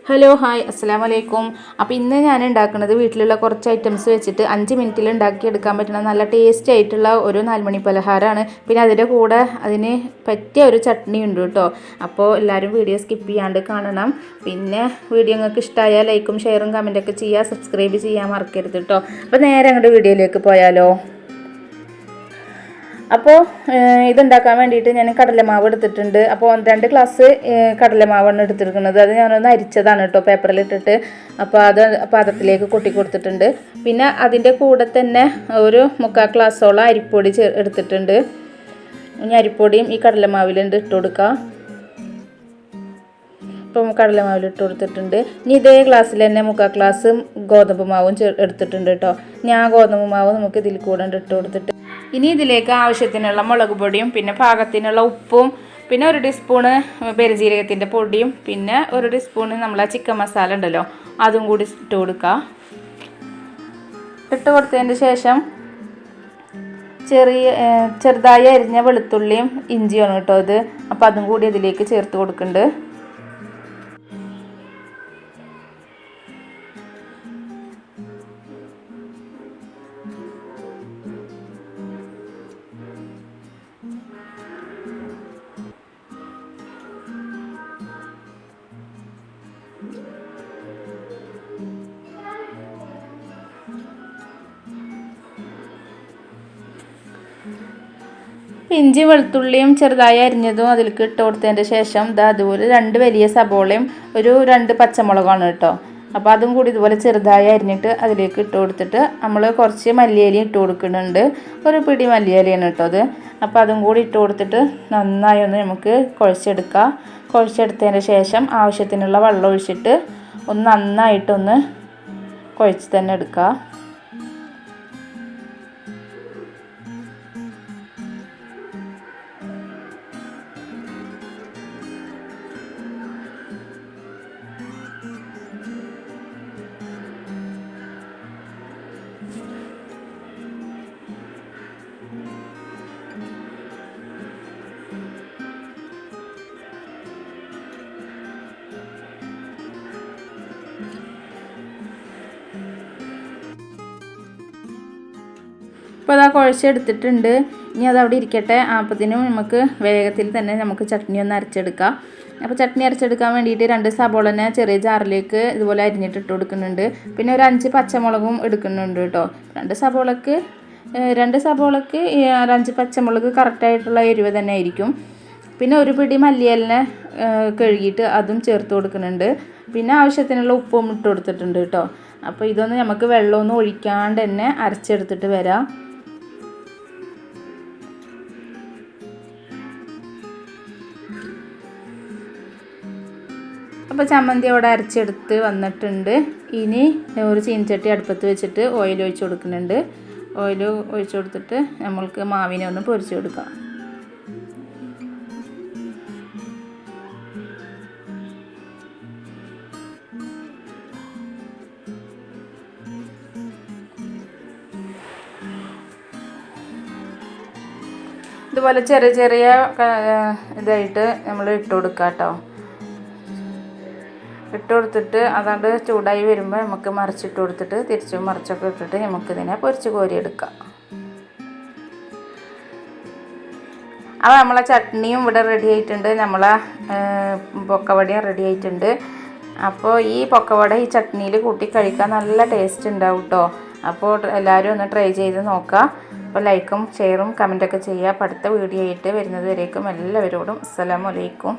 Hello hi അസ്സലാമലൈക്കും. അപ്പോൾ ഇന്ന് ഞാൻ ഉണ്ടാക്കുന്നത് വീട്ടിലുള്ള കുറച്ച് ഐറ്റംസ് വെച്ചിട്ട് 5 മിനിറ്റിൽ ഉണ്ടാക്കിയെടുക്കാൻ പറ്റുന്ന നല്ല ടേസ്റ്റി ആയിട്ടുള്ള ഒരു 4 മണി പലഹാരമാണ്. പിന്നെ അതിൻ്റെ കൂടെ അതിന് പറ്റിയ ഒരു ചട്നി ഉണ്ട് കേട്ടോ. അപ്പോൾ എല്ലാവരും വീഡിയോ സ്കിപ്പ് ചെയ്യാണ്ട് കാണണം. പിന്നെ വീഡിയോ നിങ്ങൾക്ക് ഇഷ്ടമായാൽ ലൈക്കും ഷെയറും കമൻറ്റൊക്കെ ചെയ്യുക, സബ്സ്ക്രൈബ് ചെയ്യാൻ മറക്കരുത് കേട്ടോ. അപ്പോൾ നേരെ അങ്ങോട്ട് വീഡിയോയിലേക്ക് പോയാലോ. അപ്പോൾ ഇതുണ്ടാക്കാൻ വേണ്ടിയിട്ട് ഞാൻ കടലമാവ് എടുത്തിട്ടുണ്ട്. അപ്പോൾ 2 ഗ്ലാസ് കടലമാവാണ് എടുത്തിരിക്കുന്നത്. അത് ഞാനൊന്ന് അരിച്ചതാണ് കേട്ടോ പേപ്പറിലിട്ടിട്ട്. അപ്പോൾ അത് പാത്രത്തിലേക്ക് കൊട്ടി കൊടുത്തിട്ടുണ്ട്. പിന്നെ അതിൻ്റെ കൂടെ തന്നെ ഒരു 3/4 ഗ്ലാസോളം അരിപ്പൊടി എടുത്തിട്ടുണ്ട്. ഇനി അരിപ്പൊടിയും ഈ കടലമാവിലുണ്ട് ഇട്ട് കൊടുക്കുക. ഇപ്പം കടലമാവിലിട്ട് കൊടുത്തിട്ടുണ്ട്. ഇനി ഇതേ ഗ്ലാസ്സിൽ തന്നെ 3/4 ഗ്ലാസ് ഗോതമ്പ് മാവും എടുത്തിട്ടുണ്ട് കേട്ടോ. ഞാൻ ഗോതമ്പ് മാവ് നമുക്ക് ഇതിൽ കൂടെ ഇട്ട് കൊടുത്തിട്ട് ഇനി ഇതിലേക്ക് ആവശ്യത്തിനുള്ള മുളക് പൊടിയും പിന്നെ പാകത്തിനുള്ള ഉപ്പും പിന്നെ 1 ടീസ്പൂണ് പെരുംജീരകത്തിൻ്റെ പൊടിയും പിന്നെ 1 ടീസ്പൂണ് നമ്മളെ ചിക്കൻ മസാല ഉണ്ടല്ലോ അതും കൂടി ഇട്ട് കൊടുക്കുക. ഇട്ട് കൊടുത്തതിന് ശേഷം ചെറുതായി അരിഞ്ഞ വെളുത്തുള്ളിയും ഇഞ്ചിയാണ് കേട്ടോ ഇത്. അപ്പോൾ അതും കൂടി ഇതിലേക്ക് ചേർത്ത് കൊടുക്കുന്നുണ്ട്. ഇഞ്ചി വെളുത്തുള്ളിയും ചെറുതായി അരിഞ്ഞതും അതിലേക്ക് ഇട്ട് കൊടുത്തതിൻ്റെ ശേഷം അതുപോലെ 2 വലിയ സബോളയും ഒരു 2 പച്ചമുളകാണ് കേട്ടോ. അപ്പോൾ അതും കൂടി ഇതുപോലെ ചെറുതായി അരിഞ്ഞിട്ട് അതിലേക്ക് ഇട്ട് കൊടുത്തിട്ട് നമ്മൾ കുറച്ച് മല്ലിയില ഇട്ട് കൊടുക്കുന്നുണ്ട്. ഒരു പിടി മല്ലിയിലയാണ് കേട്ടോ അത്. അപ്പോൾ അതും കൂടി ഇട്ട് കൊടുത്തിട്ട് നന്നായി ഒന്ന് നമുക്ക് കുഴച്ചെടുക്കാം. കുഴച്ചെടുത്തതിന് ശേഷം ആവശ്യത്തിനുള്ള വെള്ളം ഒഴിച്ചിട്ട് ഒന്ന് നന്നായിട്ടൊന്ന് കുഴച്ച് തന്നെ എടുക്കുക. അപ്പോൾ അതാ കുഴച്ചെടുത്തിട്ടുണ്ട്. ഇനി അതവിടെ ഇരിക്കട്ടെ. അപ്പത്തിനും നമുക്ക് വേഗത്തിൽ തന്നെ നമുക്ക് ചട്നി ഒന്ന് അരച്ചെടുക്കാം. അപ്പോൾ ചട്നി അരച്ചെടുക്കാൻ വേണ്ടിയിട്ട് 2 സബോളനെ ചെറിയ ജാറിലേക്ക് ഇതുപോലെ അരിഞ്ഞിട്ട് ഇട്ട് കൊടുക്കുന്നുണ്ട്. പിന്നെ ഒരു 5 പച്ചമുളകും എടുക്കുന്നുണ്ട് കേട്ടോ. 2 സബോളക്ക് 5 പച്ചമുളക് കറക്റ്റായിട്ടുള്ള എരിവ് തന്നെ ആയിരിക്കും. പിന്നെ ഒരു പിടി മല്ലിയിലനെ കഴുകിയിട്ട് അതും ചേർത്ത് കൊടുക്കുന്നുണ്ട്. പിന്നെ ആവശ്യത്തിനുള്ള ഉപ്പും ഇട്ട് കൊടുത്തിട്ടുണ്ട് കേട്ടോ. അപ്പോൾ ഇതൊന്ന് നമുക്ക് വെള്ളമൊന്നും ഒഴിക്കാണ്ട് തന്നെ അരച്ചെടുത്തിട്ട് വരാം. അപ്പോൾ ചമ്മന്തി അവിടെ അരച്ചെടുത്ത് വന്നിട്ടുണ്ട്. ഇനി ഒരു ചീനച്ചട്ടി അടുപ്പത്ത് വെച്ചിട്ട് ഓയിൽ ഒഴിച്ച് കൊടുക്കുന്നുണ്ട്. ഓയിൽ ഒഴിച്ച് കൊടുത്തിട്ട് നമ്മൾക്ക് മാവിനെ ഒന്ന് പൊരിച്ച് കൊടുക്കാം. ഇതുപോലെ ചെറിയ ഇതായിട്ട് നമ്മൾ ഇട്ട് കൊടുക്കാം കേട്ടോ. ഇട്ട് കൊടുത്തിട്ട് അതാണ്ട് ചൂടായി വരുമ്പോൾ നമുക്ക് മറിച്ചിട്ട് കൊടുത്തിട്ട് തിരിച്ചും മറിച്ചൊക്കെ ഇട്ടിട്ട് നമുക്കിതിനെ പൊരിച്ച് കോരിയെടുക്കാം. അപ്പോൾ നമ്മളെ ചട്നിയും ഇവിടെ റെഡി ആയിട്ടുണ്ട്. നമ്മളെ പൊക്കവടയും റെഡി ആയിട്ടുണ്ട്. അപ്പോൾ ഈ പൊക്കവട ഈ ചട്നിയിൽ കൂട്ടി കഴിക്കാൻ നല്ല ടേസ്റ്റ് ഉണ്ടാവും കേട്ടോ. അപ്പോൾ എല്ലാവരും ഒന്ന് ട്രൈ ചെയ്ത് നോക്കാം. അപ്പോൾ ലൈക്കും ഷെയറും കമൻറ്റൊക്കെ ചെയ്യുക. അപ്പോൾ അടുത്ത വീഡിയോ ആയിട്ട് വരുന്നത് വരേക്കും എല്ലാവരോടും അസ്സലാമു അലൈക്കും.